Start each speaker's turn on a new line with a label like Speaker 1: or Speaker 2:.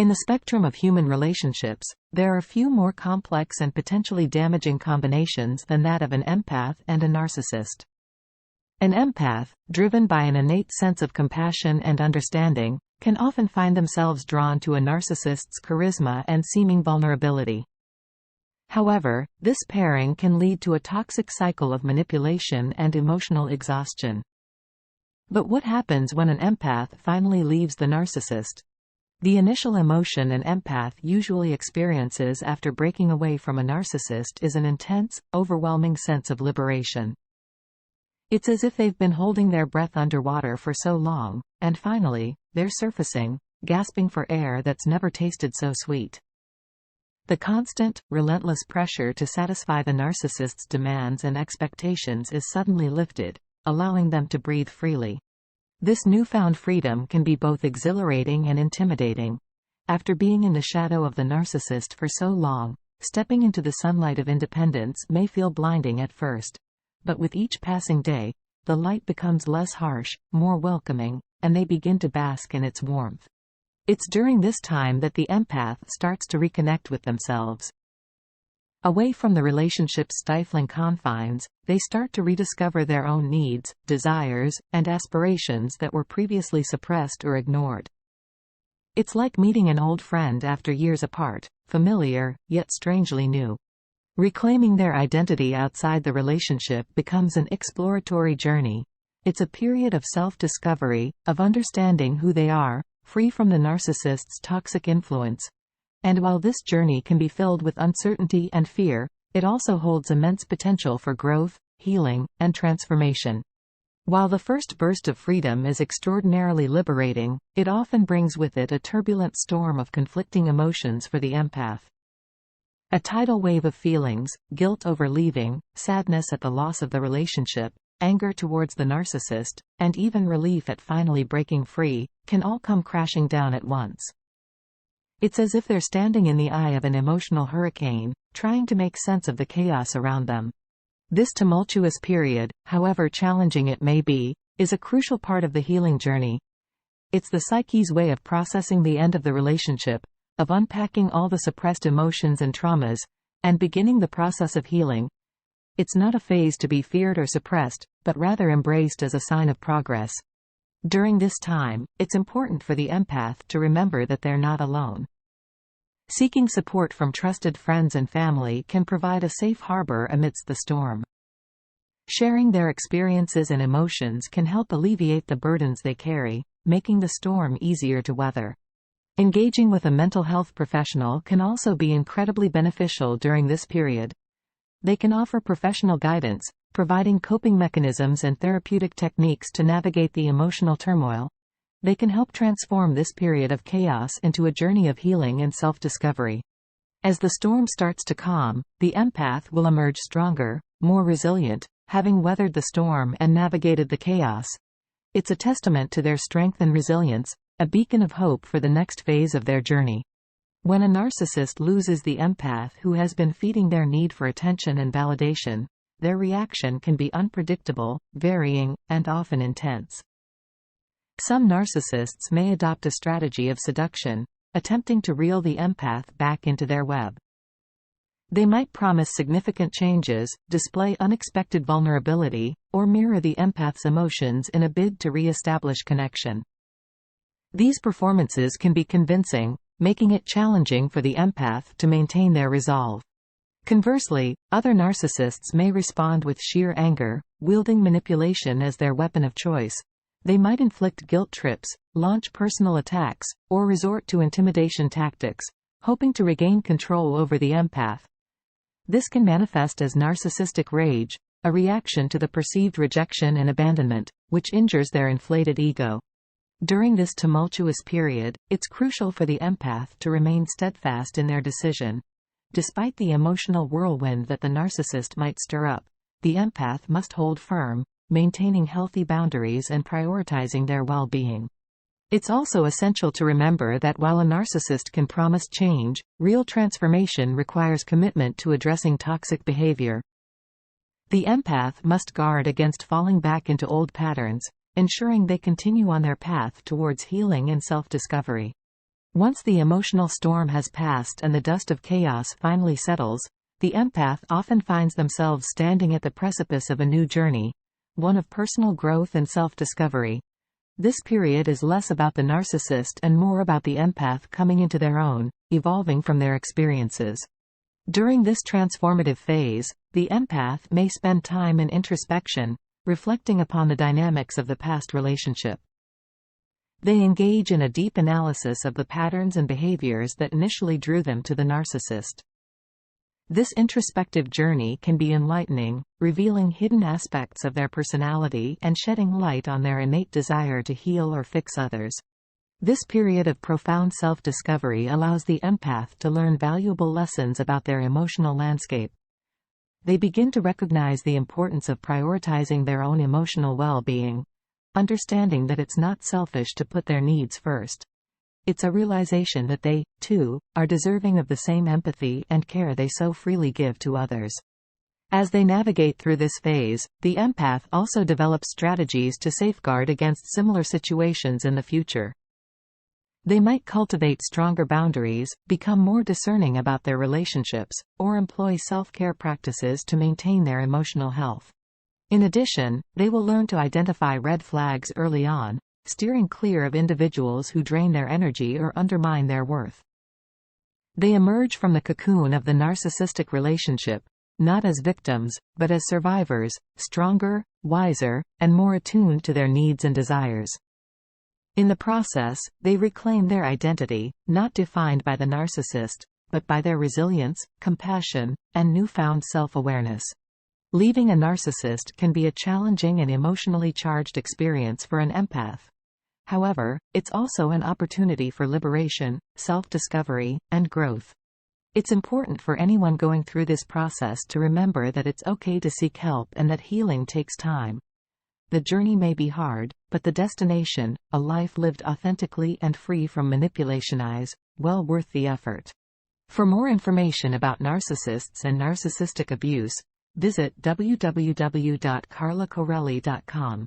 Speaker 1: In the spectrum of human relationships, there are few more complex and potentially damaging combinations than that of an empath and a narcissist. An empath, driven by an innate sense of compassion and understanding, can often find themselves drawn to a narcissist's charisma and seeming vulnerability. However, this pairing can lead to a toxic cycle of manipulation and emotional exhaustion. But what happens when an empath finally leaves the narcissist? The initial emotion an empath usually experiences after breaking away from a narcissist is an intense, overwhelming sense of liberation. It's as if they've been holding their breath underwater for so long, and finally, they're surfacing, gasping for air that's never tasted so sweet. The constant, relentless pressure to satisfy the narcissist's demands and expectations is suddenly lifted, allowing them to breathe freely. This newfound freedom can be both exhilarating and intimidating. After being in the shadow of the narcissist for so long, stepping into the sunlight of independence may feel blinding at first. But with each passing day, the light becomes less harsh, more welcoming, and they begin to bask in its warmth. It's during this time that the empath starts to reconnect with themselves. Away from the relationship's stifling confines, they start to rediscover their own needs, desires, and aspirations that were previously suppressed or ignored. It's like meeting an old friend after years apart, familiar, yet strangely new. Reclaiming their identity outside the relationship becomes an exploratory journey. It's a period of self-discovery, of understanding who they are, free from the narcissist's toxic influence. And while this journey can be filled with uncertainty and fear, it also holds immense potential for growth, healing, and transformation. While the first burst of freedom is extraordinarily liberating, it often brings with it a turbulent storm of conflicting emotions for the empath. A tidal wave of feelings, guilt over leaving, sadness at the loss of the relationship, anger towards the narcissist, and even relief at finally breaking free, can all come crashing down at once. It's as if they're standing in the eye of an emotional hurricane, trying to make sense of the chaos around them. This tumultuous period, however challenging it may be, is a crucial part of the healing journey. It's the psyche's way of processing the end of the relationship, of unpacking all the suppressed emotions and traumas, and beginning the process of healing. It's not a phase to be feared or suppressed, but rather embraced as a sign of progress. During this time, it's important for the empath to remember that they're not alone. Seeking support from trusted friends and family can provide a safe harbor amidst the storm. Sharing their experiences and emotions can help alleviate the burdens they carry, making the storm easier to weather. Engaging with a mental health professional can also be incredibly beneficial during this period. They can offer professional guidance, providing coping mechanisms and therapeutic techniques to navigate the emotional turmoil. They can help transform this period of chaos into a journey of healing and self-discovery. As the storm starts to calm, the empath will emerge stronger, more resilient, having weathered the storm and navigated the chaos. It's a testament to their strength and resilience, a beacon of hope for the next phase of their journey. When a narcissist loses the empath who has been feeding their need for attention and validation, their reaction can be unpredictable, varying, and often intense. Some narcissists may adopt a strategy of seduction, attempting to reel the empath back into their web. They might promise significant changes, display unexpected vulnerability, or mirror the empath's emotions in a bid to re-establish connection. These performances can be convincing, making it challenging for the empath to maintain their resolve. Conversely, other narcissists may respond with sheer anger, wielding manipulation as their weapon of choice. They might inflict guilt trips, launch personal attacks, or resort to intimidation tactics, hoping to regain control over the empath. This can manifest as narcissistic rage, a reaction to the perceived rejection and abandonment, which injures their inflated ego. During this tumultuous period, it's crucial for the empath to remain steadfast in their decision. Despite the emotional whirlwind that the narcissist might stir up, the empath must hold firm, maintaining healthy boundaries and prioritizing their well-being. It's also essential to remember that while a narcissist can promise change, real transformation requires commitment to addressing toxic behavior. The empath must guard against falling back into old patterns, ensuring they continue on their path towards healing and self-discovery. Once the emotional storm has passed and the dust of chaos finally settles, the empath often finds themselves standing at the precipice of a new journey, one of personal growth and self-discovery. This period is less about the narcissist and more about the empath coming into their own, evolving from their experiences. During this transformative phase, the empath may spend time in introspection, reflecting upon the dynamics of the past relationship. They engage in a deep analysis of the patterns and behaviors that initially drew them to the narcissist. This introspective journey can be enlightening, revealing hidden aspects of their personality and shedding light on their innate desire to heal or fix others. This period of profound self-discovery allows the empath to learn valuable lessons about their emotional landscape. They begin to recognize the importance of prioritizing their own emotional well-being, understanding that it's not selfish to put their needs first. It's a realization that they, too, are deserving of the same empathy and care they so freely give to others. As they navigate through this phase, the empath also develops strategies to safeguard against similar situations in the future. They might cultivate stronger boundaries, become more discerning about their relationships, or employ self-care practices to maintain their emotional health. In addition, they will learn to identify red flags early on, steering clear of individuals who drain their energy or undermine their worth. They emerge from the cocoon of the narcissistic relationship, not as victims, but as survivors, stronger, wiser, and more attuned to their needs and desires. In the process, they reclaim their identity, not defined by the narcissist, but by their resilience, compassion, and newfound self-awareness. Leaving a narcissist can be a challenging and emotionally charged experience for an empath. However, it's also an opportunity for liberation, self-discovery, and growth. It's important for anyone going through this process to remember that it's okay to seek help and that healing takes time. The journey may be hard, but the destination, a life lived authentically and free from manipulation, is well worth the effort. For more information about narcissists and narcissistic abuse, visit www.carlacorelli.com.